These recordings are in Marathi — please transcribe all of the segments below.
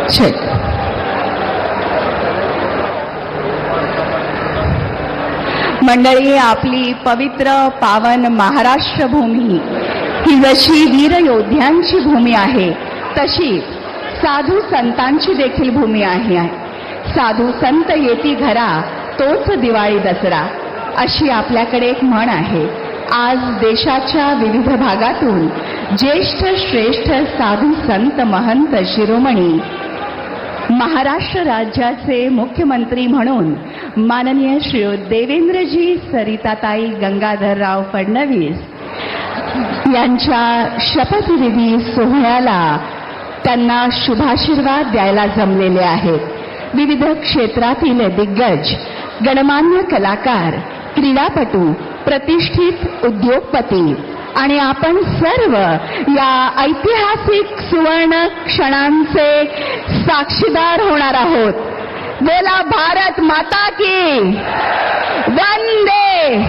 चेक. मंडळी, आपली पवित्र पावन महाराष्ट्र भूमी ही जशी वीर योद्ध्यांची भूमी आहे, तशी साधू संतांची देखील भूमी आहे. साधू संत येती घरा तोच दिवाळी दसरा, अशी आपल्याकडे एक म्हण आहे. आज देशाच्या विविध भागातून ज्येष्ठ श्रेष्ठ साधू संत महंत शिरोमणी महाराष्ट्र राज्याचे मुख्यमंत्री म्हणून माननीय श्री देवेंद्रजी सरिताताई गंगाधरराव फडणवीस यांच्या शपथविधी सोहळ्याला त्यांना शुभाशीर्वाद द्यायला जमलेले आहेत. विविध क्षेत्रातील दिग्गज, गणमान्य कलाकार, क्रीडापटू, प्रतिष्ठित उद्योगपती आणि आपण सर्व या ऐतिहासिक सुवर्ण क्षणांचे साक्षीदार होणार आहोत. बोला भारत माता की वंदे,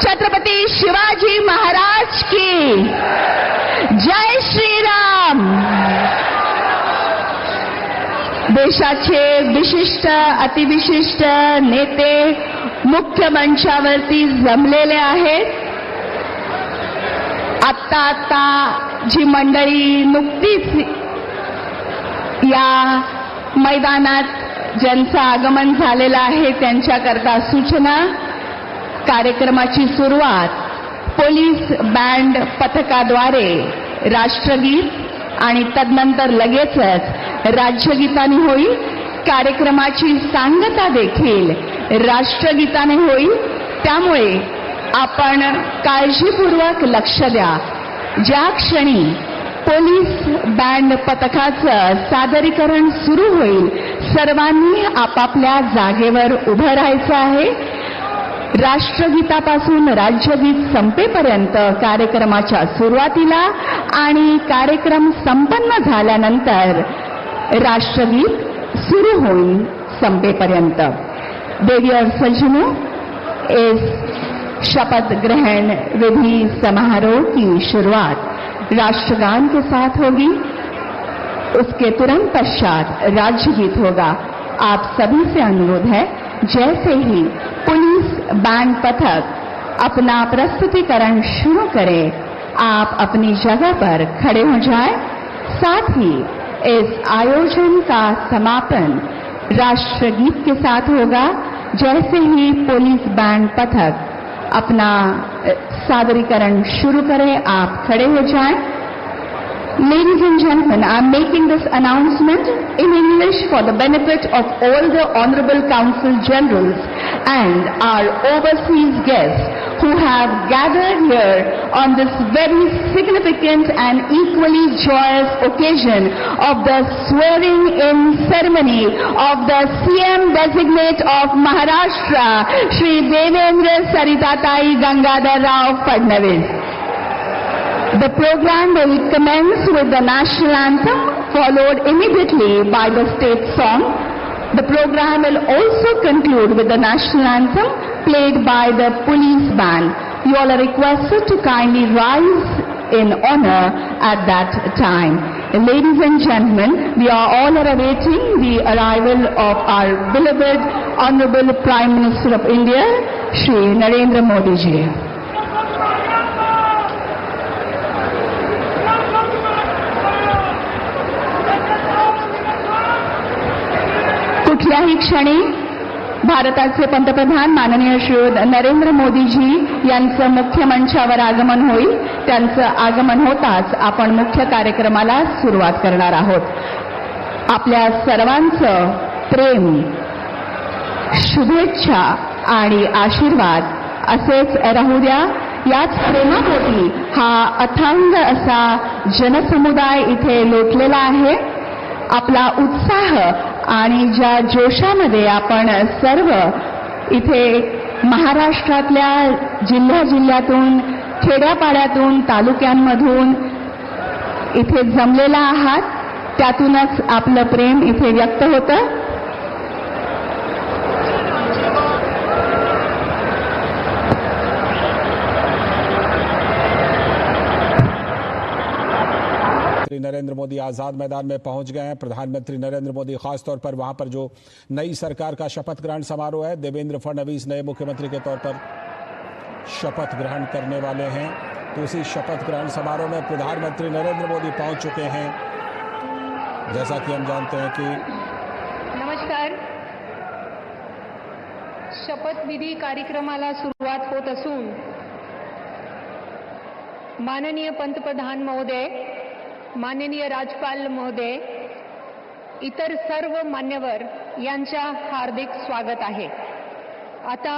छत्रपती शिवाजी महाराज की जय श्रीराम. देशाचे विशिष्ट अतिविशिष्ट नेते मुख्य मंचावरती जमलेले आहेत. आत्ता जी मंडळी नुकतीच या मैदानात ज्यांचं आगमन झालेलं आहे त्यांच्याकरता सूचना. कार्यक्रमाची सुरुवात पोलीस बँड पथकाद्वारे राष्ट्रगीत आणि तदनंतर लगेचच राज्यगीताने होईल. कार्यक्रमाची सांगता देखील राष्ट्रगीताने होईल. त्यामुळे आपण काळजीपूर्वक लक्ष द्या. ज्या क्षणी पोलीस बँड पथकाचं सादरीकरण सुरू होईल, सर्वांनी आपापल्या जागेवर उभं राहायचं आहे. राष्ट्रगीतापासून राज्यगीत संपेपर्यंत कार्यक्रमाच्या सुरुवातीला आणि कार्यक्रम संपन्न झाल्यानंतर राष्ट्रगीत सुरू होईल संपेपर्यंत. देवी और सज्जनों, इस शपथ ग्रहण विधि समारोह की शुरुआत राष्ट्रगान के साथ होगी. उसके तुरंत पश्चात राज्यगीत होगा. आप सभी से अनुरोध है, जैसे ही पुलिस बैंड पथक अपना प्रस्तुतिकरण शुरू करे, आप अपनी जगह पर खड़े हो जाएं. साथ ही इस आयोजन का समापन राष्ट्रगीत के साथ होगा. जैसे ही पुलिस बैंड पथक अपना सादरीकरण शुरू करे, आप खड़े हो जाएं. Ladies and gentlemen, I am making this announcement in English for the benefit of all the Honorable Consul Generals and our overseas guests who have gathered here on this very significant and equally joyous occasion of the swearing-in ceremony of the CM designate of Maharashtra, Shri Devendra Saritatai Gangadhar Rao Fadnavis. The program will commence with the national anthem, followed immediately by the state song. The program will also conclude with the national anthem played by the police band. You all are requested to kindly rise in honor at that time. Ladies and gentlemen, we are all awaiting the arrival of our beloved Honorable Prime Minister of India, Shri Narendra Modi ji. कुठल्याही क्षणी भारताचे पंतप्रधान माननीय श्री नरेंद्र मोदीजी यांचं मुख्य मंचावर आगमन होईल. त्यांचं आगमन होताच आपण मुख्य कार्यक्रमाला सुरुवात करणार आहोत. आपल्या सर्वांचं प्रेम, शुभेच्छा आणि आशीर्वाद असेच राहू द्या. याच प्रेमापोटी हा अथांग असा जनसमुदाय इथे लोटलेला आहे. आपला उत्साह आणि ज्या जोशामध्ये आपण सर्व इथे महाराष्ट्रातल्या जिल्ह्यातून, खेड्यापाड्यातून, तालुक्यांमधून इथे जमलेला आहात, त्यातूनच आपलं प्रेम इथे व्यक्त होतं. नरेंद्र मोदी आजाद मैदान में पहुंच गए हैं। प्रधानमंत्री नरेंद्र मोदी खासतौर पर वहां पर जो नई सरकार का शपथ ग्रहण समारोह है, देवेंद्र फडणवीस नए मुख्यमंत्री के तौर पर शपथ ग्रहण करने वाले हैं। तो उसी शपथ ग्रहण समारोह में प्रधानमंत्री नरेंद्र मोदी पहुंच चुके हैं। जैसा कि हम जानते हैं कि नमस्कार, शपथविधी कार्यक्रमाला सुरुवात होत असून माननीय पंतप्रधान महोदय, माननीय राज्यपाल महोदय, इतर सर्व मान्यवर यांच्या हार्दिक स्वागत आहे। आता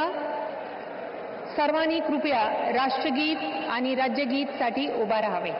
सर्वांनी कृपया राष्ट्रगीत आणि राज्यगीतसाठी उभा राहावे।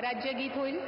राज्यगीत होईल।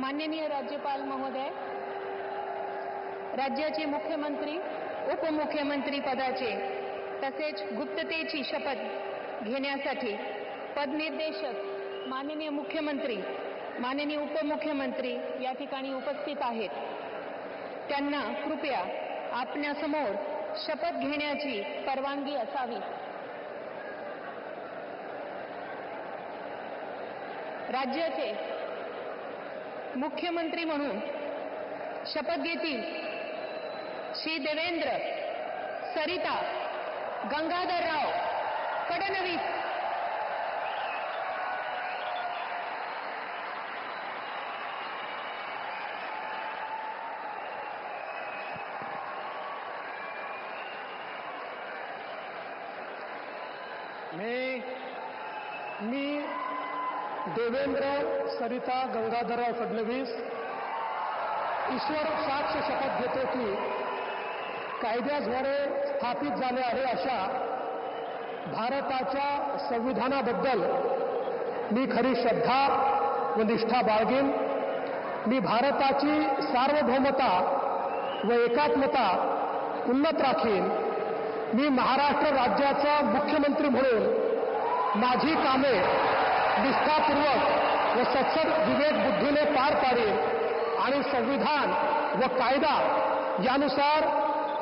माननीय राज्यपाल महोदय, राज्याचे मुख्यमंत्री, उपमुख्यमंत्री पदाचे तसेच गुप्ततेची शपथ घेण्यासाठी पदनिर्देशक माननीय मुख्यमंत्री, माननीय उपमुख्यमंत्री या ठिकाणी उपस्थित आहेत। त्यांना कृपया आपल्यासमोर शपथ घेण्याची परवानगी असावी। राज्याचे मुख्यमंत्री म्हणून शपथ घेतील श्री देवेंद्र सरिता गंगाधरराव फडणवीस। मी देवेंद्र सरिता गंगाधरराव फडणवीस ईश्वर साक्ष शपथ घेतो की कायद्याद्वारे स्थापित झाले आहे अशा भारताच्या संविधानाबद्दल मी खरी श्रद्धा व निष्ठा बाळगेन मी भारताची सार्वभौमता व एकात्मता उन्नत राखीन. मी महाराष्ट्र राज्याचा मुख्यमंत्री म्हणून माझी कामे निष्ठापूर्वक व सत्सद विवेक बुद्धीने पार पाडेन आणि संविधान व कायदा यानुसार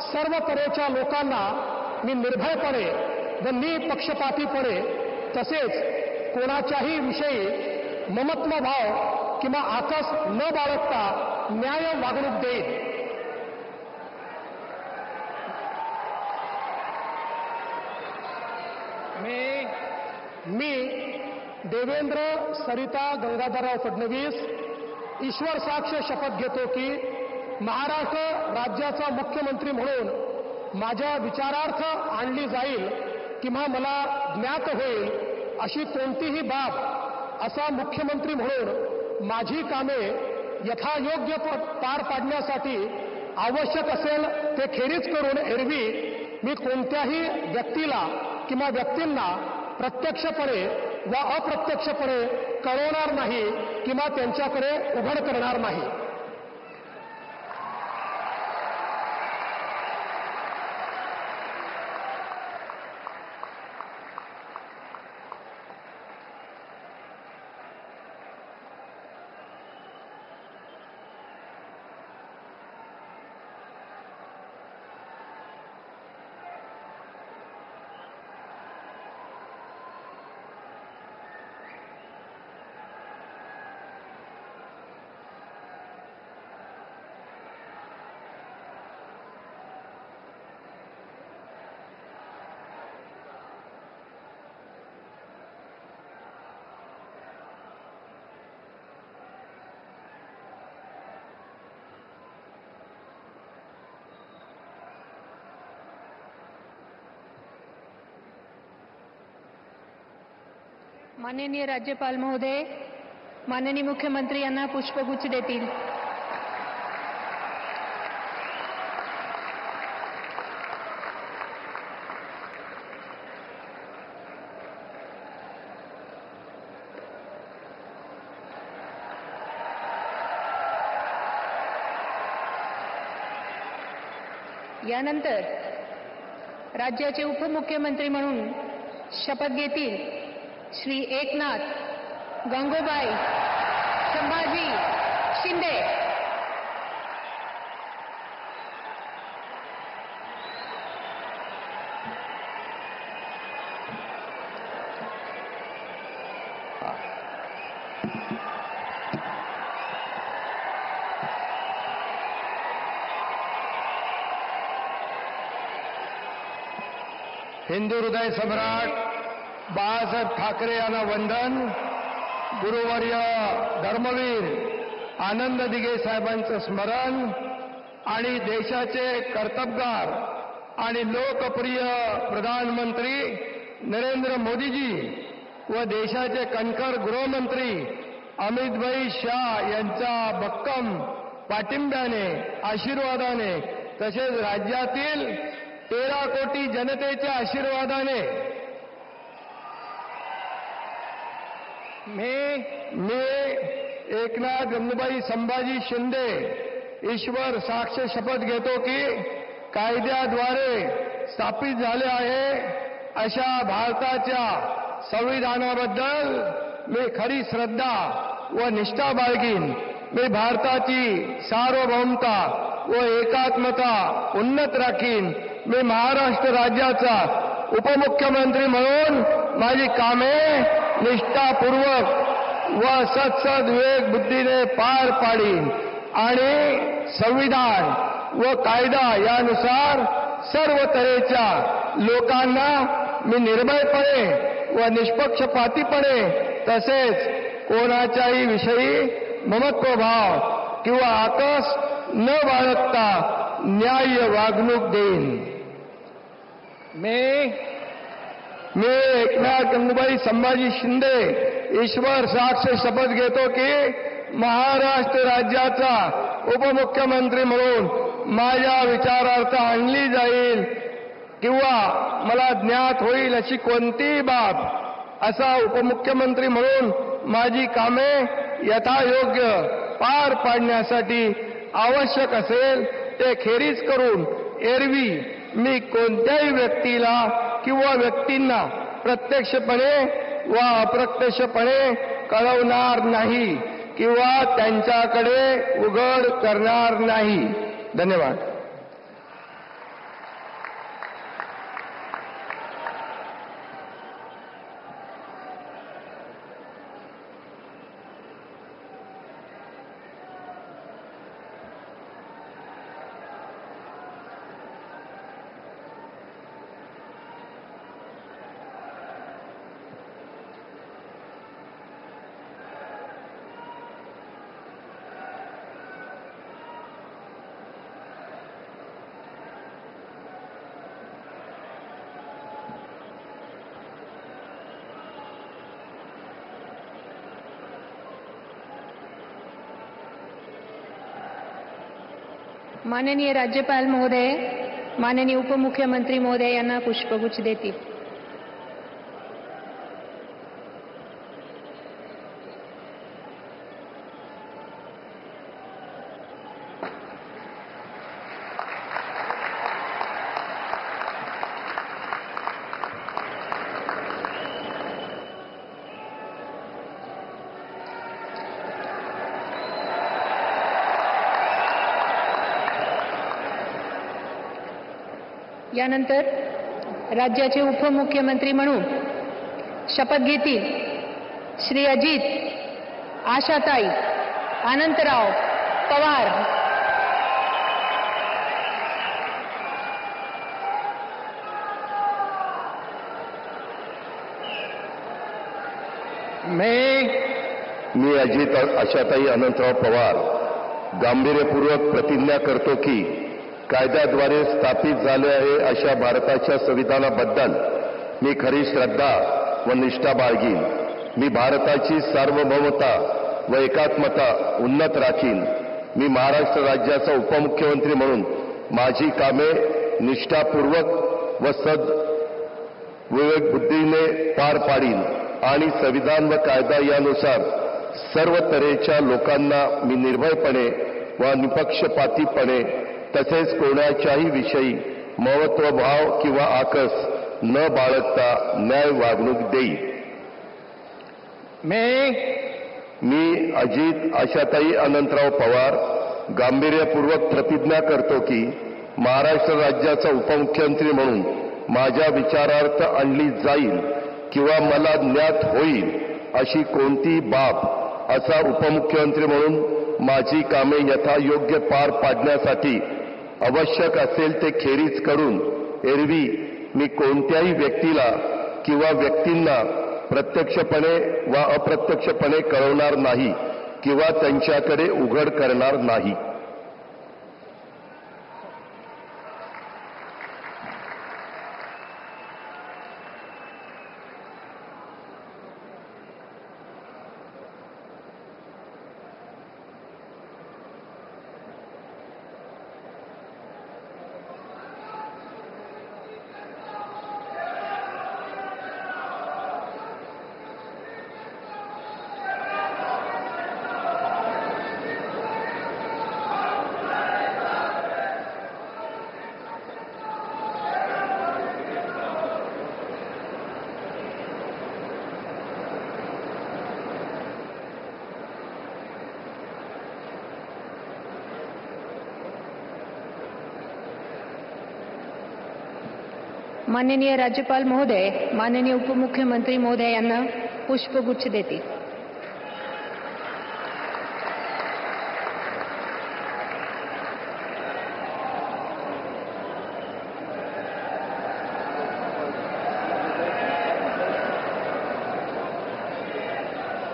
सर्व तऱ्हेच्या लोकांना मी निर्भयपणे व निपक्षपातीपणे तसेच कोणाच्याही विषयी ममत्व भाव किंवा आकस न बाळगता न्याय वागणूक देईन. मी देवेंद्र सरिता गंगाधरराव फडणवीस ईश्वर साक्ष शपथ घेतो की महाराष्ट्र राज्याचा मुख्यमंत्री म्हणून माझ्या विचारार्थ आणली जाईल किंवा मला ज्ञात होईल अशी कोणतीही बाब असा मुख्यमंत्री म्हणून माझी कामे यथायोग्य पार पाडण्यासाठी आवश्यक असेल ते खेरीज करून एरवी मी कोणत्याही व्यक्तीला किंवा व्यक्तींना प्रत्यक्षपणे व अप्रत्यक्षपणे कळवणार नाही किंवा त्यांच्याकडे उघड करणार नाही. माननीय राज्यपाल महोदय, माननीय मुख्यमंत्री यांना पुष्पगुच्छ देतील. यानंतर राज्याचे उपमुख्यमंत्री म्हणून शपथ घेतील श्री एकनाथ गंगूबाई संभाजी शिंदे. हिंदू हृदय सम्राट बाळासाहेब ठाकरे यांना वंदन. गुरुवर्य धर्मवीर आनंद दिघे साहेबांचं स्मरण आणि देशाचे कर्तबगार आणि लोकप्रिय प्रधानमंत्री नरेंद्र मोदीजी व देशाचे कणखर गृहमंत्री अमितभाई शाह यांच्या भक्कम पाठिंब्याने आशीर्वादाने तसेच राज्यातील 13 कोटी जनतेच्या आशीर्वादाने मी एकनाथ गंगूबाई संभाजी शिंदे ईश्वर साक्ष शपथ घेतो की कायद्याद्वारे स्थापित झाले आहे अशा भारताच्या संविधानाबद्दल मी खरी श्रद्धा व निष्ठा बाळगीन. मी भारताची सार्वभौमता व एकात्मता उन्नत राखीन. मी महाराष्ट्र राज्याचा उपमुख्यमंत्री म्हणून माझी कामे निष्ठापूर्वक व सत्सद विवेक बुद्धीने पार पाडीन आणि संविधान व कायदा यानुसार सर्व तऱ्हेच्या लोकांना मी निर्भयपणे व निष्पक्षपातीपणे तसेच कोणाच्याही विषयी ममत्वभाव किंवा आकस न बाळगता न्याय्य वागणूक देईन. मी एकनाथ गंगूबाई संभाजी शिंदे ईश्वर साक्ष शपथ घेतो की महाराष्ट्र राज्याचा उपमुख्यमंत्री म्हणून माझ्या विचारार्थ आणली जाईल किंवा मला ज्ञात होईल अशी कोणतीही बाब असा उपमुख्यमंत्री म्हणून माझी कामे यथायोग्य पार पाडण्यासाठी आवश्यक असेल ते खेरीज करून एरवी मी कोणत्याही व्यक्तीला किंवा व्यक्तींना प्रत्यक्षपणे वा अप्रत्यक्षपणे कळवणार नाही किंवा त्यांच्याकडे उघड करणार नाही. धन्यवाद. माननीय राज्यपाल महोदय, माननीय उपमुख्यमंत्री महोदय यांना पुष्पगुच्छ देतील. यानंतर राज्याचे उपमुख्यमंत्री म्हणून शपथ घेतील श्री अजित आशाताई अनंतराव पवार. मी अजित आशाताई अनंतराव पवार गांभीर्यपूर्वक प्रतिज्ञा करतो की कायद्याद्वारे स्थापित झाले आहे अशा भारताच्या संविधानाबद्दल मी खरी श्रद्धा व निष्ठा बाळगीन. मी भारताची सार्वभौमता व एकात्मता उन्नत राखीन. मी महाराष्ट्र राज्याचा उपमुख्यमंत्री म्हणून माझी कामे निष्ठापूर्वक व विवेकबुद्धीने पार पाडीन आणि संविधान व कायदा यानुसार सर्व तऱ्हेच्या लोकांना मी निर्भयपणे व निपक्षपातीपणे तसेच कोणाच्याही विषयी महत्वभाव किंवा आकस न बाळगता न्याय वागणूक देईल. मी अजित आशाताई अनंतराव पवार गांभीर्यपूर्वक प्रतिज्ञा करतो की महाराष्ट्र राज्याचा उपमुख्यमंत्री म्हणून माझ्या विचारार्थ आणली जाईल किंवा मला ज्ञात होईल अशी कोणतीही बाब असा उपमुख्यमंत्री म्हणून माझी कामे यथायोग्य पार पाडण्यासाठी आवश्यक असेल ते खेरीज करून एरवी मी कोणत्याही व्यक्तीला किंवा व्यक्तींना प्रत्यक्षपणे वा अप्रत्यक्षपणे कळवणार नाही किंवा त्यांच्याकडे उघड करणार नाही. माननीय राज्यपाल महोदय, माननीय उपमुख्यमंत्री महोदय यांना पुष्पगुच्छ देतील.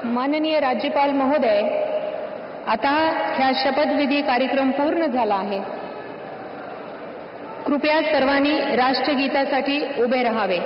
माननीय राज्यपाल महोदय, आता ह्या शपथविधी कार्यक्रम पूर्ण झाला आहे. कृपया सर्वांनी राष्ट्रगीतासाठी उभे राहावे.